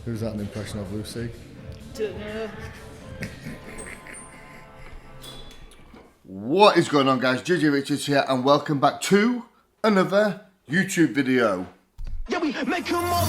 Who's that an impression of, Lucy? Dunno. What is going on, guys? JJ Richards here, and welcome back to another YouTube video. Yeah, we make them all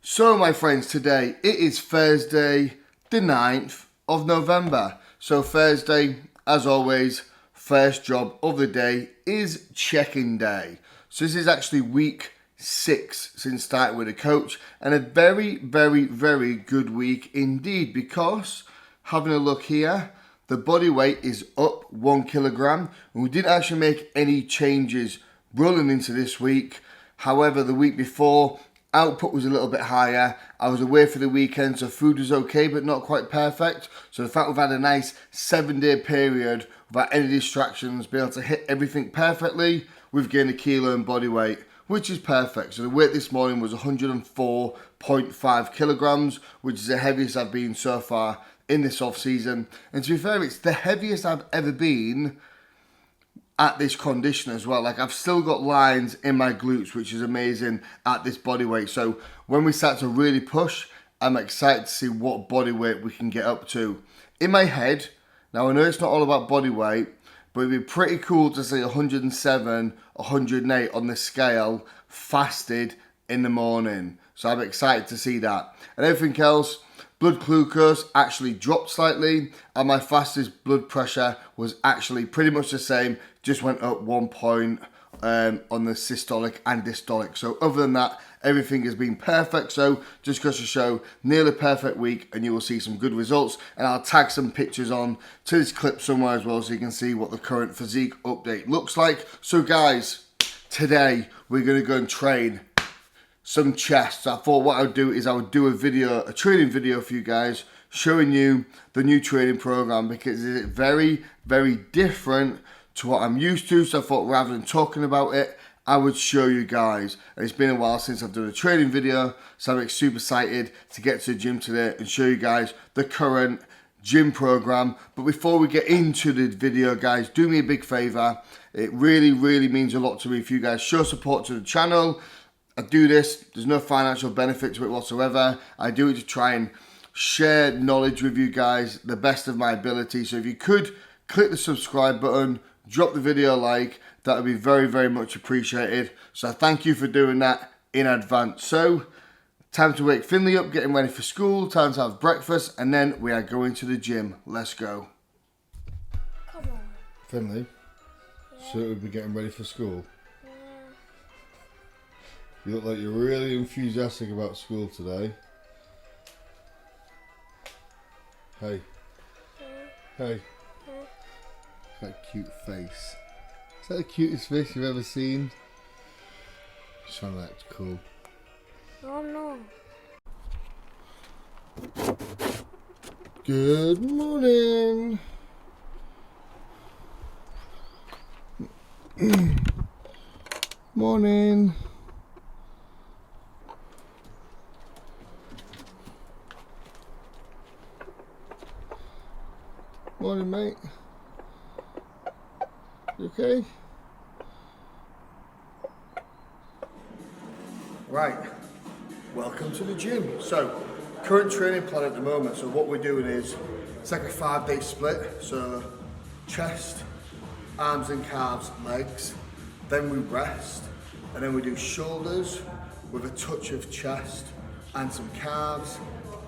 So, my friends, today it is Thursday, the 9th of November. So, Thursday, as always, first job of the day is check-in day. So, this is actually week 6 since starting with a coach, and a very, very, very good week indeed, because having a look here, the body weight is up 1 kilogram, and we didn't actually make any changes rolling into this week. However, the week before, output was a little bit higher. I was away for the weekend, so food was okay, but not quite perfect. So the fact we've had a nice 7-day period without any distractions, be able to hit everything perfectly, we've gained a kilo in body weight, which is perfect. So the weight this morning was 104.5 kilograms, which is the heaviest I've been so far in this off season. And to be fair, it's the heaviest I've ever been at this condition as well. Like, I've still got lines in my glutes, which is amazing at this body weight. So when we start to really push, I'm excited to see what body weight we can get up to. In my head, now I know it's not all about body weight, but it'd be pretty cool to see 107, 108 on the scale fasted in the morning. So I'm excited to see that. And everything else, blood glucose actually dropped slightly, and my fastest blood pressure was actually pretty much the same, just went up 1 point on the systolic and dystolic. So other than that, everything has been perfect. So just goes to show, nearly perfect week, and you will see some good results. And I'll tag some pictures on to this clip somewhere as well, so you can see what the current physique update looks like. So guys, today we're going to go and train some chest. So I thought what I would do is I would do a training video for you guys, showing you the new training program, because it's very, very different to what I'm used to. So I thought, rather than talking about it, I would show you guys. And it's been a while since I've done a training video, so I'm super excited to get to the gym today and show you guys the current gym program. But before we get into the video, guys, do me a big favor. It really, really means a lot to me if you guys show support to the channel. I do this, there's no financial benefit to it whatsoever. I do it to try and share knowledge with you guys the best of my ability. So if you could click the subscribe button, drop the video a like, that would be very, very much appreciated. So thank you for doing that in advance. So time to wake Finley up, getting ready for school, time to have breakfast, and then we are going to the gym. Let's go. Come on. Finley, so we'll be getting ready for school. You look like you're really enthusiastic about school today. Hey. Hey. That cute face. Is that the cutest face you've ever seen? Just trying to act cool. Oh no. Good morning. Morning. Morning, mate. You okay? Right. Welcome to the gym. So, current training plan at the moment. So what we're doing is, it's like a 5-day split. So, chest, arms and calves, legs. Then we rest. And then we do shoulders with a touch of chest and some calves,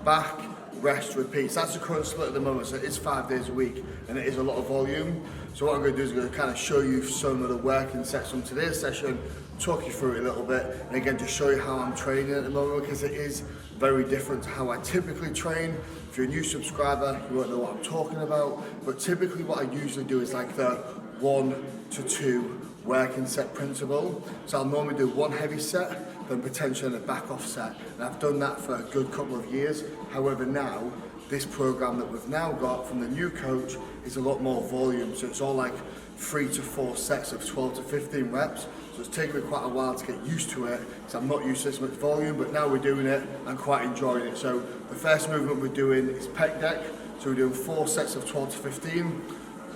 back, rest, repeat. So that's the current split at the moment. So it is 5 days a week, and it is a lot of volume. So what I'm going to do is I'm going to kind of show you some of the working sets from today's session, talk you through it a little bit, and again just show you how I'm training at the moment, because it is very different to how I typically train. If you're a new subscriber, you won't know what I'm talking about, but typically what I usually do is like the 1 to 2 working set principle. So I'll normally do one heavy set, then potentially a back off set. And I've done that for a good couple of years. However, now, this program that we've now got from the new coach is a lot more volume. So it's all like 3 to 4 sets of 12 to 15 reps. So it's taken me quite a while to get used to it, because I'm not used to this much volume, but now we're doing it, I'm quite enjoying it. So the first movement we're doing is pec deck. So we're doing 4 sets of 12 to 15.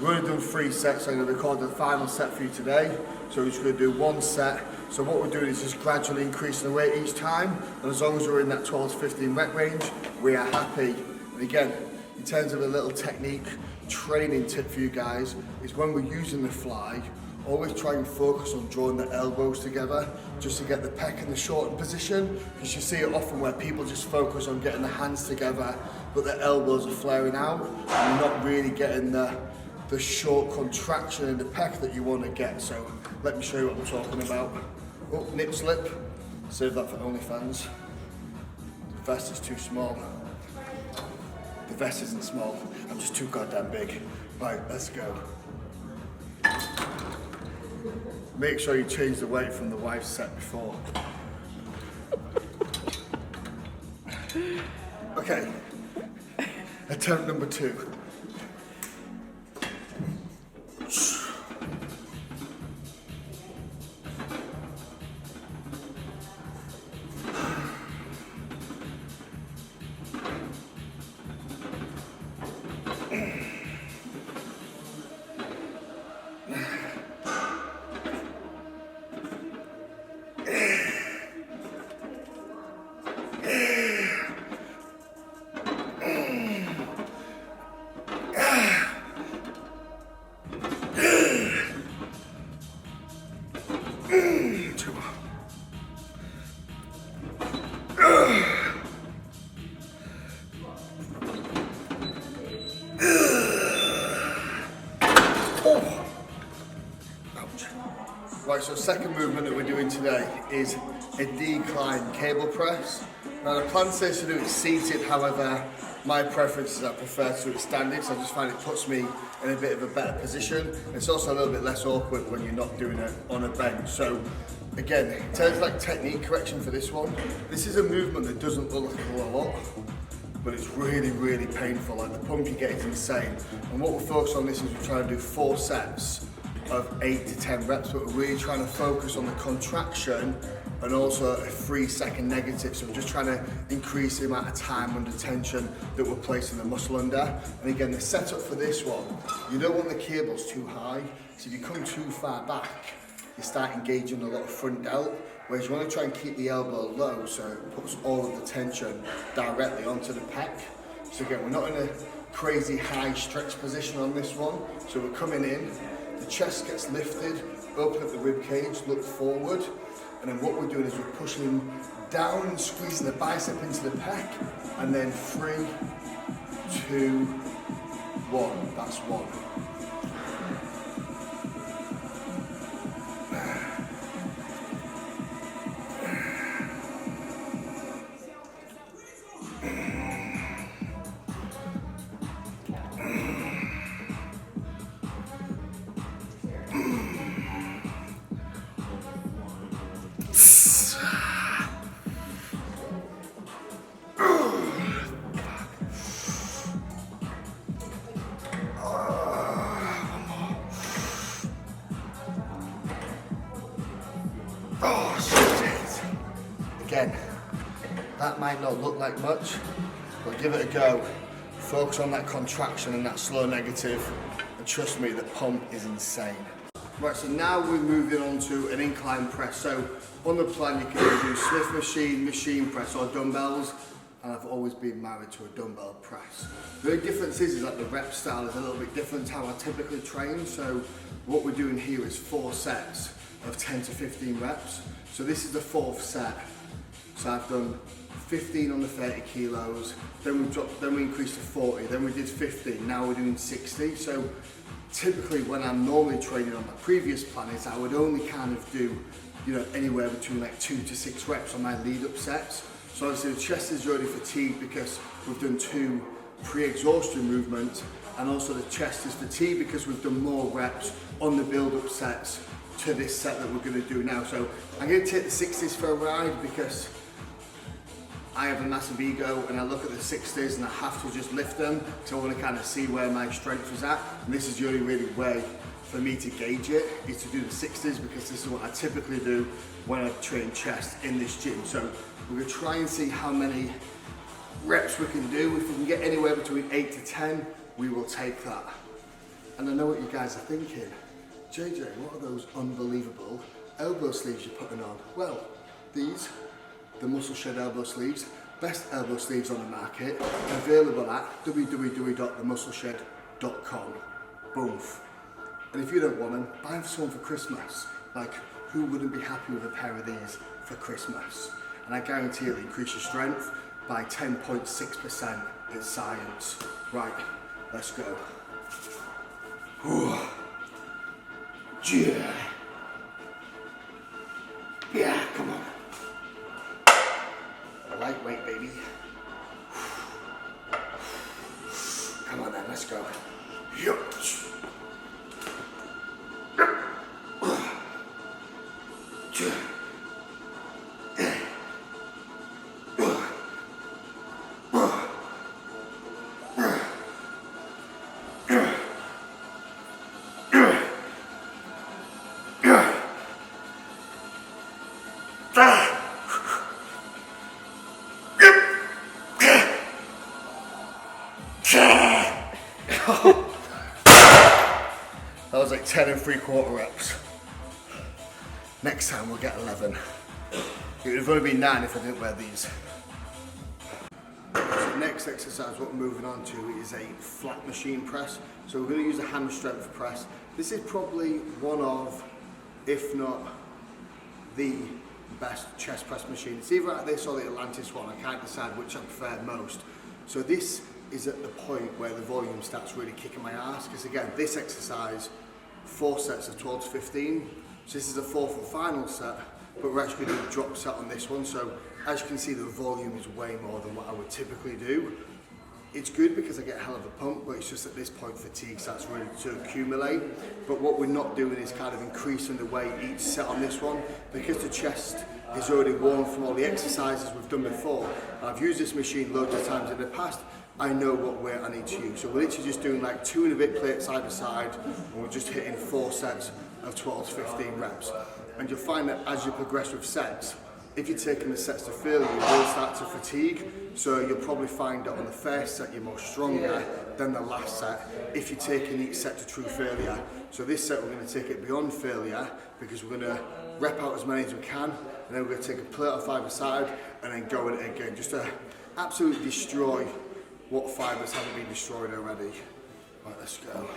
We're only doing 3 sets, so I'm going to record the final set for you today. So we're just going to do 1 set. So what we're doing is just gradually increasing the weight each time, and as long as we're in that 12 to 15 rep range, we are happy. And again, in terms of a little technique, training tip for you guys, is when we're using the fly, always try and focus on drawing the elbows together, just to get the pec in the shortened position, because you see it often where people just focus on getting the hands together, but the elbows are flaring out, and you're not really getting the short contraction in the pec that you want to get. So let me show you what I'm talking about. Oh, nip slip, save that for OnlyFans. The vest is too small. The vest isn't small, I'm just too goddamn big. Right, let's go. Make sure you change the weight from the wife's set before. Okay, attempt number 2. Right, so second movement that we're doing today is a decline cable press. Now the plan says to do it seated, however, my preference is I prefer to do it standing, so I just find it puts me in a bit of a better position. It's also a little bit less awkward when you're not doing it on a bench. So again, in terms of like technique correction for this one, this is a movement that doesn't look like a lot, but it's really, really painful. Like the pump you get is insane. And what we're focused on this is we're trying to do 4 sets of 8 to 10 reps, but we're really trying to focus on the contraction and also a 3-second negative. So we're just trying to increase the amount of time under tension that we're placing the muscle under. And again, the setup for this one, you don't want the cables too high. So if you come too far back, you start engaging a lot of front delt, whereas you want to try and keep the elbow low so it puts all of the tension directly onto the pec. So again, we're not in a crazy high stretch position on this one. So we're coming in, the chest gets lifted, open up the rib cage, look forward, and then what we're doing is we're pushing down and squeezing the bicep into the pec, and then 3, 2, 1, that's 1. Again, that might not look like much, but give it a go. Focus on that contraction and that slow negative, and trust me, the pump is insane. Right, so now we're moving on to an incline press. So on the plan, you can either do Smith machine, machine press, or dumbbells. And I've always been married to a dumbbell press. The only difference is that the rep style is a little bit different to how I typically train. So what we're doing here is 4 sets of 10 to 15 reps. So this is the 4th set. So I've done 15 on the 30 kilos, then we increased to 40, then we did 50, now we're doing 60. So typically when I'm normally training on my previous plan is I would only kind of do, you know, anywhere between like 2 to 6 reps on my lead up sets. So obviously the chest is already fatigued because we've done 2 pre-exhaustion movements, and also the chest is fatigued because we've done more reps on the build-up sets to this set that we're going to do now. So I'm going to take the 60s for a ride because I have a massive ego and I look at the 60s and I have to just lift them, so I want to kind of see where my strength is at, and this is the only really way for me to gauge it is to do the 60s, because this is what I typically do when I train chest in this gym. So we're gonna try and see how many reps we can do. If we can get anywhere between 8 to 10, we will take that. And I know what you guys are thinking. JJ, what are those unbelievable elbow sleeves you're putting on? Well, these, the Muscle Shed elbow sleeves, best elbow sleeves on the market, available at www.themuscleshed.com. Boom. And if you don't want them, buy them for someone for Christmas. Like, who wouldn't be happy with a pair of these for Christmas? And I guarantee it'll increase your strength by 10.6%. It's science. Right, let's go. Ooh. Yeah. Yeah, come on. Lightweight, baby. Come on then, let's go. Yup. That was like 10 3/4 reps. Next time we'll get 11. It would have only been 9 if I didn't wear these. So next exercise, what we're moving on to is a flat machine press. So we're going to use a hammer strength press. This is probably one of, if not the best chest press machine. It's either like this or the Atlantis one. I can't decide which I prefer most. So this is at the point where the volume starts really kicking my ass, because again, this exercise, 4 sets of 12 to 15. So this is the 4th and final set, but we're actually doing a drop set on this one. So as you can see, the volume is way more than what I would typically do. It's good because I get a hell of a pump, but it's just at this point fatigue starts really to accumulate. But what we're not doing is kind of increasing the weight each set on this one, because the chest is already worn from all the exercises we've done before. I've used this machine loads of times in the past. I know what weight I need to use. So we're literally just doing like 2 and a bit plates side to side, and we're just hitting 4 sets of 12 to 15 reps. And you'll find that as you progress with sets, if you're taking the sets to failure, you will start to fatigue. So you'll probably find that on the first set you're more stronger than the last set if you're taking each set to true failure. So this set we're going to take it beyond failure, because we're going to rep out as many as we can, and then we're going to take a plate off either side and then go at it again, just to absolutely destroy what fibers haven't been destroyed already. Right, let's go.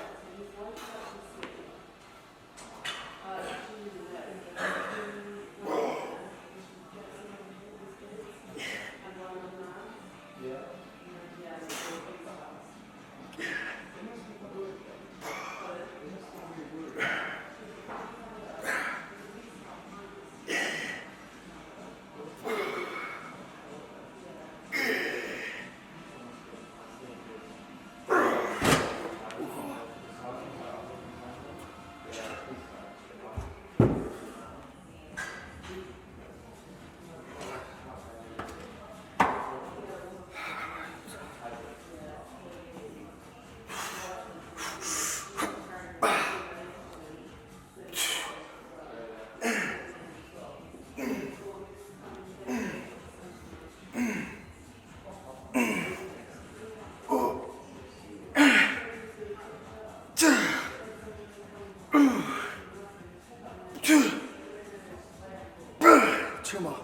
Two more.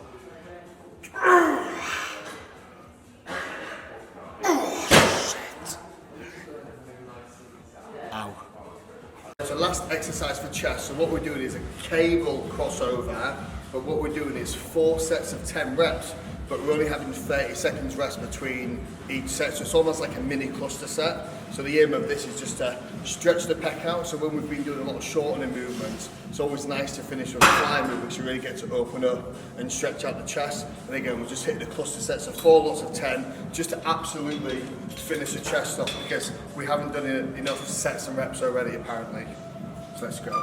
Ow. So last exercise for chest. So what we're doing is a cable crossover, but what we're doing is 4 sets of 10 reps, but we're only having 30 seconds rest between each set. So it's almost like a mini cluster set. So the aim of this is just to stretch the pec out. So when we've been doing a lot of shortening movements, it's always nice to finish with a fly move, which you really get to open up and stretch out the chest. And again, we're just hitting the cluster sets of 4 lots of 10, just to absolutely finish the chest off, because we haven't done enough sets and reps already, apparently. So let's go.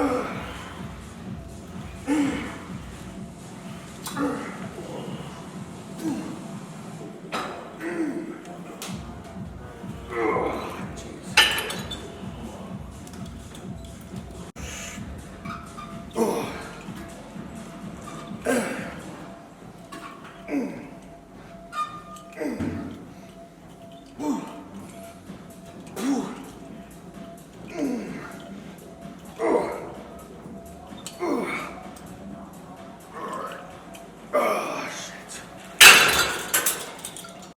Oh.